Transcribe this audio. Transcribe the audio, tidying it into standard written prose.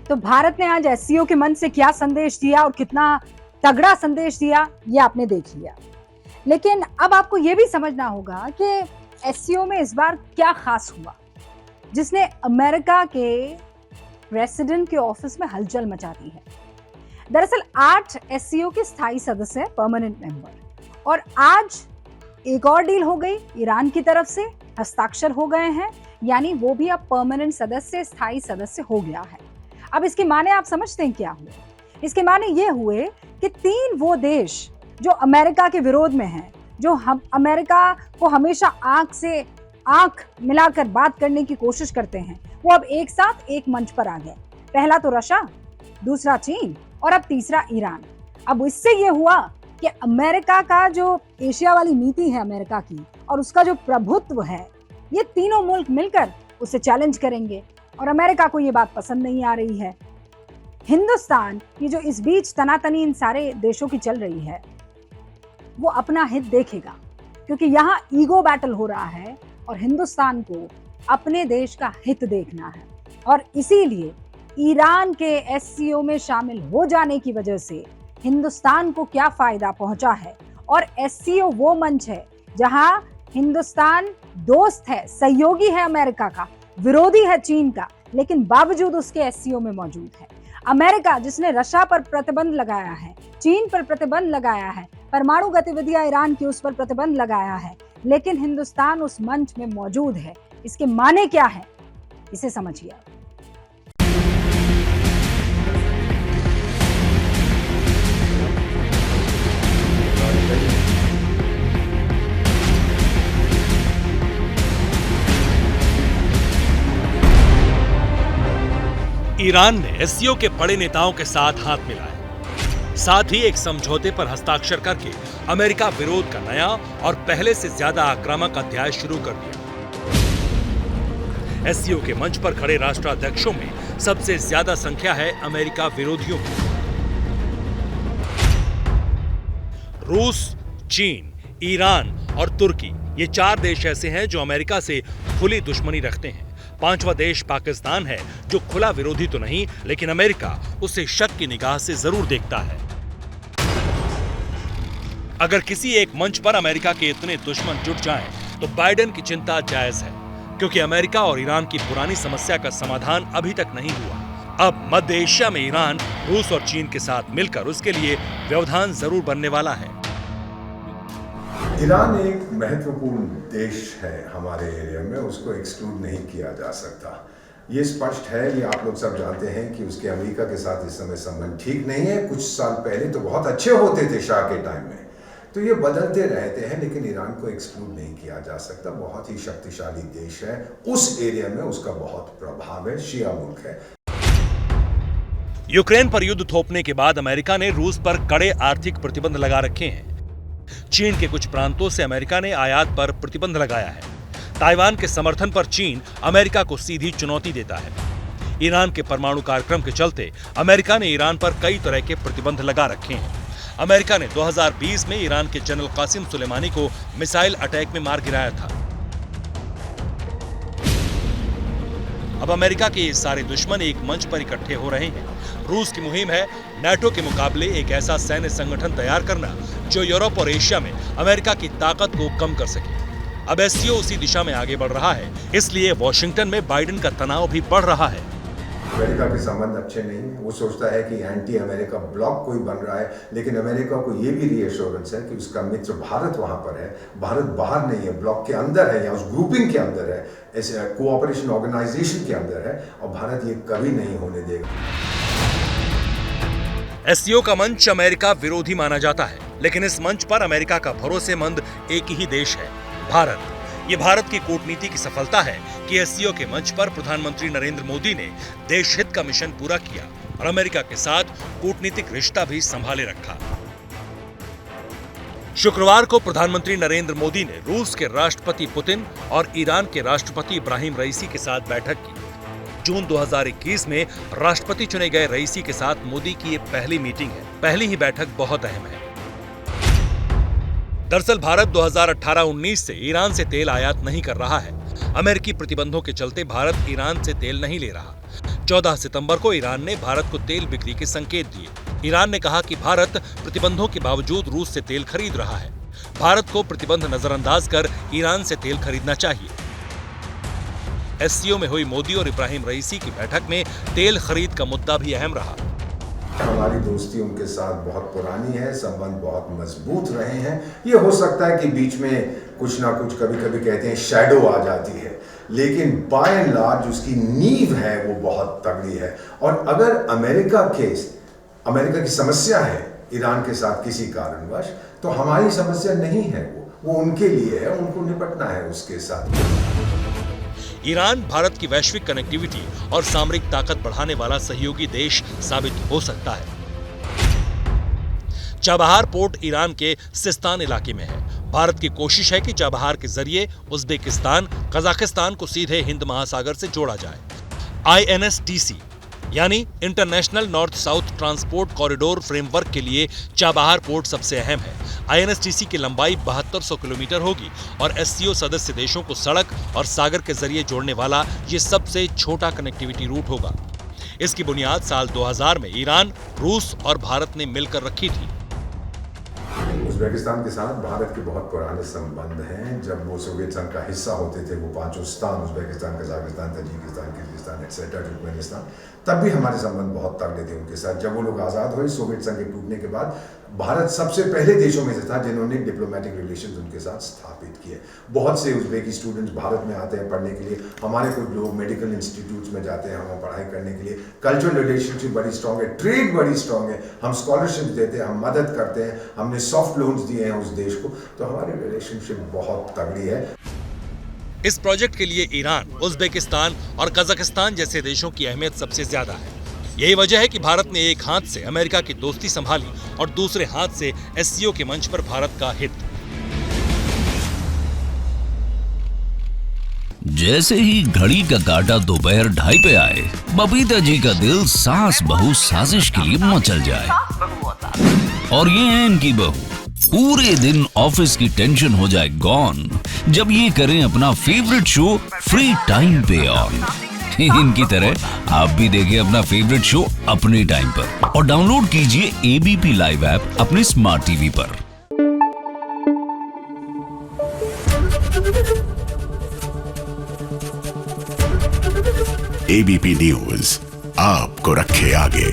तो भारत ने आज एससीओ के मंच से क्या संदेश दिया और कितना तगड़ा संदेश दिया, ये आपने देख लिया। लेकिन अब आपको ये भी समझना होगा कि एससीओ में इस बार क्या खास हुआ जिसने अमेरिका के प्रेसिडेंट के ऑफिस में हलचल मचा दी है। दरअसल 8 एससीओ के स्थायी सदस्य हैं, परमानेंट मेंबर, और आज एक और डील हो गई, ईरान की तरफ से हस्ताक्षर हो गए हैं, यानी वो भी अब परमानेंट सदस्य, स्थायी सदस्य हो गया है। अब इसके माने आप समझते हैं क्या हुए? इसके माने ये हुए कि 3 वो देश जो अमेरिका के विरोध में हैं, जो हम अमेरिका को हमेशा आंख मिलाकर बात करने की कोशिश करते हैं, वो अब एक साथ एक मंच पर आ गए। पहला तो रशिया, दूसरा चीन और अब तीसरा ईरान। अब इससे ये हुआ कि अमेरिका का जो एशिया वाली नीति है अमेरिका की, और उसका जो प्रभुत्व है, ये तीनों मुल्क मिलकर उसे चैलेंज करेंगे और अमेरिका को ये बात पसंद नहीं आ रही है। हिंदुस्तान, ये जो इस बीच तनातनी इन सारे देशों की चल रही है, वो अपना हित देखेगा, क्योंकि यहाँ ईगो बैटल हो रहा है और हिंदुस्तान को अपने देश का हित देखना है। और इसीलिए ईरान के एससीओ में शामिल हो जाने की वजह से हिंदुस्तान को क्या फायदा पहुंचा है। और एससीओ वो मंच है जहां हिंदुस्तान दोस्त है, सहयोगी है अमेरिका का, विरोधी है चीन का, लेकिन बावजूद उसके एससीओ में मौजूद है। अमेरिका जिसने रशिया पर प्रतिबंध लगाया है, चीन पर प्रतिबंध लगाया है, परमाणु गतिविधियां ईरान की उस पर प्रतिबंध लगाया है, लेकिन हिंदुस्तान उस मंच में मौजूद है। इसके माने क्या है, इसे समझिए। ईरान ने एससीओ के बड़े नेताओं के साथ हाथ मिलाया, साथ ही एक समझौते पर हस्ताक्षर करके अमेरिका विरोध का नया और पहले से ज्यादा आक्रामक अध्याय शुरू कर दिया। एससीओ के मंच पर खड़े राष्ट्राध्यक्षों में सबसे ज्यादा संख्या है अमेरिका विरोधियों की। रूस, चीन, ईरान और तुर्की, ये 4 देश ऐसे हैं जो अमेरिका से खुली दुश्मनी रखते हैं। 5वां देश पाकिस्तान है, जो खुला विरोधी तो नहीं, लेकिन अमेरिका उसे शक की निगाह से जरूर देखता है। अगर किसी एक मंच पर अमेरिका के इतने दुश्मन जुट जाएं, तो बाइडेन की चिंता जायज है, क्योंकि अमेरिका और ईरान की पुरानी समस्या का समाधान अभी तक नहीं हुआ। अब मध्य एशिया में ईरान, रूस और चीन के साथ मिलकर उसके लिए व्यवधान जरूर बनने वाला है। ईरान एक महत्वपूर्ण देश है हमारे एरिया में, उसको एक्सक्लूड नहीं किया जा सकता। ये स्पष्ट है, ये आप लोग सब जानते हैं कि उसके अमेरिका के साथ इस समय संबंध ठीक नहीं है। कुछ साल पहले तो बहुत अच्छे होते थे शाह के टाइम में, तो ये बदलते रहते हैं, लेकिन ईरान को एक्सक्लूड नहीं किया जा सकता। बहुत ही शक्तिशाली देश है, उस एरिया में उसका बहुत प्रभाव है, शिया मुल्क है। यूक्रेन पर युद्ध थोपने के बाद अमेरिका ने रूस पर कड़े आर्थिक प्रतिबंध लगा रखे हैं। चीन के कुछ प्रांतों से अमेरिका ने आयात पर प्रतिबंध लगाया है। ताइवान के समर्थन पर चीन अमेरिका को सीधी चुनौती देता है। ईरान के परमाणु कार्यक्रम के चलते अमेरिका ने ईरान पर कई तरह के प्रतिबंध लगा रखे हैं। अमेरिका ने 2020 में ईरान के जनरल कासिम सुलेमानी को मिसाइल अटैक में मार गिराया था। अब अमेरिका के ये सारे दुश्मन एक मंच पर इकट्ठे हो रहे हैं। रूस की मुहिम है नाटो के मुकाबले एक ऐसा सैन्य संगठन तैयार करना जो यूरोप और एशिया में अमेरिका की ताकत को कम कर सके। अब एससीओ उसी दिशा में आगे बढ़ रहा है, इसलिए वॉशिंगटन में बाइडेन का तनाव भी बढ़ रहा है। अमेरिका के संबंध अच्छे नहीं है, वो सोचता है कि एंटी अमेरिका ब्लॉक कोई बन रहा है, लेकिन अमेरिका को ये भी रीअश्योरेंस है कि उसका मित्र भारत वहां पर है। भारत बाहर नहीं है, ब्लॉक के अंदर है या उस ग्रुपिंग के अंदर है, इस कोऑपरेशन ऑर्गेनाइजेशन के अंदर है, और भारत ये कभी नहीं होने देगा। एससीओ का मंच अमेरिका विरोधी माना जाता है, लेकिन इस मंच पर अमेरिका का भरोसेमंद एक ही देश है, भारत। ये भारत की कूटनीति की सफलता है कि एससीओ के मंच पर प्रधानमंत्री नरेंद्र मोदी ने देश हित का मिशन पूरा किया और अमेरिका के साथ कूटनीतिक रिश्ता भी संभाले रखा। शुक्रवार को प्रधानमंत्री नरेंद्र मोदी ने रूस के राष्ट्रपति पुतिन और ईरान के राष्ट्रपति इब्राहिम रईसी के साथ बैठक की। जून 2021 में राष्ट्रपति चुने गए रईसी के साथ मोदी की ये पहली मीटिंग है। पहली ही बैठक बहुत अहम है। दरअसल भारत 2018-19 से ईरान से तेल आयात नहीं कर रहा है। अमेरिकी प्रतिबंधों के चलते भारत ईरान से तेल नहीं ले रहा। 14 सितंबर को ईरान ने भारत को तेल बिक्री के संकेत दिए। ईरान ने कहा कि भारत प्रतिबंधों के बावजूद रूस से तेल खरीद रहा है। भारत को प्रतिबंध नजरअंदाज कर ईरान से तेल खरीदना चाहिए। एससीओ में हुई मोदी और इब्राहिम रईसी की बैठक में तेल खरीद का मुद्दा भी अहम रहा। हमारी दोस्ती उनके साथ बहुत पुरानी है, संबंध बहुत मजबूत रहे हैं। ये हो सकता है कि बीच में कुछ ना कुछ कभी कभी कहते हैं शैडो आ जाती है, लेकिन बाय एंड लार्ज उसकी नींव है वो बहुत तगड़ी है। और अगर अमेरिका की समस्या है ईरान के साथ किसी कारणवश, तो हमारी समस्या नहीं है, वो उनके लिए है, उनको निपटना है उसके साथ। ईरान भारत की वैश्विक कनेक्टिविटी और सामरिक ताकत बढ़ाने वाला सहयोगी देश साबित हो सकता है। चाबहार पोर्ट ईरान के सिस्तान इलाके में है। भारत की कोशिश है कि चाबहार के जरिए उज्बेकिस्तान, कजाकिस्तान को सीधे हिंद महासागर से जोड़ा जाए। INSTC यानी international north south transport corridor framework के लिए चाबहार पोर्ट सबसे अहम है। INSTC की लंबाई 7200 किलोमीटर होगी और SCO सदस्य देशों को सड़क और सागर के जरिए जोड़ने वाला ये सबसे छोटा कनेक्टिविटी रूट होगा। इसकी बुनियाद साल 2000 में ईरान, रूस और भारत ने मिलकर रखी थी। उज्बेकिस्तान के साथ भारत के बहुत पुराने संबंध हैं। जब वो सोवियत संघ का हिस्सा होते थे, वो पांचों स्थान, Uzbekistan, Kazakhstan, Tajikistan, Kyrgyzstan etcetera, Turkmenistan, तब भी हमारे संबंध बहुत तगड़े थे उनके साथ। जब वो लोग आज़ाद हुए सोवियत संघ के टूटने के बाद, भारत सबसे पहले देशों में से था जिन्होंने डिप्लोमेटिक रिलेशंस उनके साथ स्थापित किए। बहुत से उज्बेकी स्टूडेंट्स भारत में आते हैं पढ़ने के लिए। हमारे कुछ लोग मेडिकल इंस्टीट्यूट्स में जाते हैं हमें पढ़ाई करने के लिए। कल्चरल रिलेशनशिप बड़ी स्ट्रांग है, ट्रेड बड़ी स्ट्रांग है। हम स्कॉलरशिप देते हैं, हम मदद करते हैं, हमने सॉफ्ट लोन्स दिए हैं उस देश को, तो हमारी रिलेशनशिप बहुत तगड़ी है। इस प्रोजेक्ट के लिए ईरान, उज्बेकिस्तान और कजाकिस्तान जैसे देशों की अहमियत सबसे ज्यादा है। यही वजह है कि भारत ने एक हाथ से अमेरिका की दोस्ती संभाली और दूसरे हाथ से SCO के मंच पर भारत का हित। जैसे ही घड़ी का काटा दोपहर 2:30 पे आए, बबीता जी का दिल सास बहू साजिश के लिए मचल जाए। और ये है इनकी बहू, पूरे दिन ऑफिस की टेंशन हो जाए गॉन जब ये करें अपना फेवरेट शो फ्री टाइम पे ऑन। इनकी तरह आप भी देखें अपना फेवरेट शो अपने टाइम पर और डाउनलोड कीजिए ABP लाइव ऐप अपने स्मार्ट टीवी पर। ABP न्यूज आपको रखे आगे।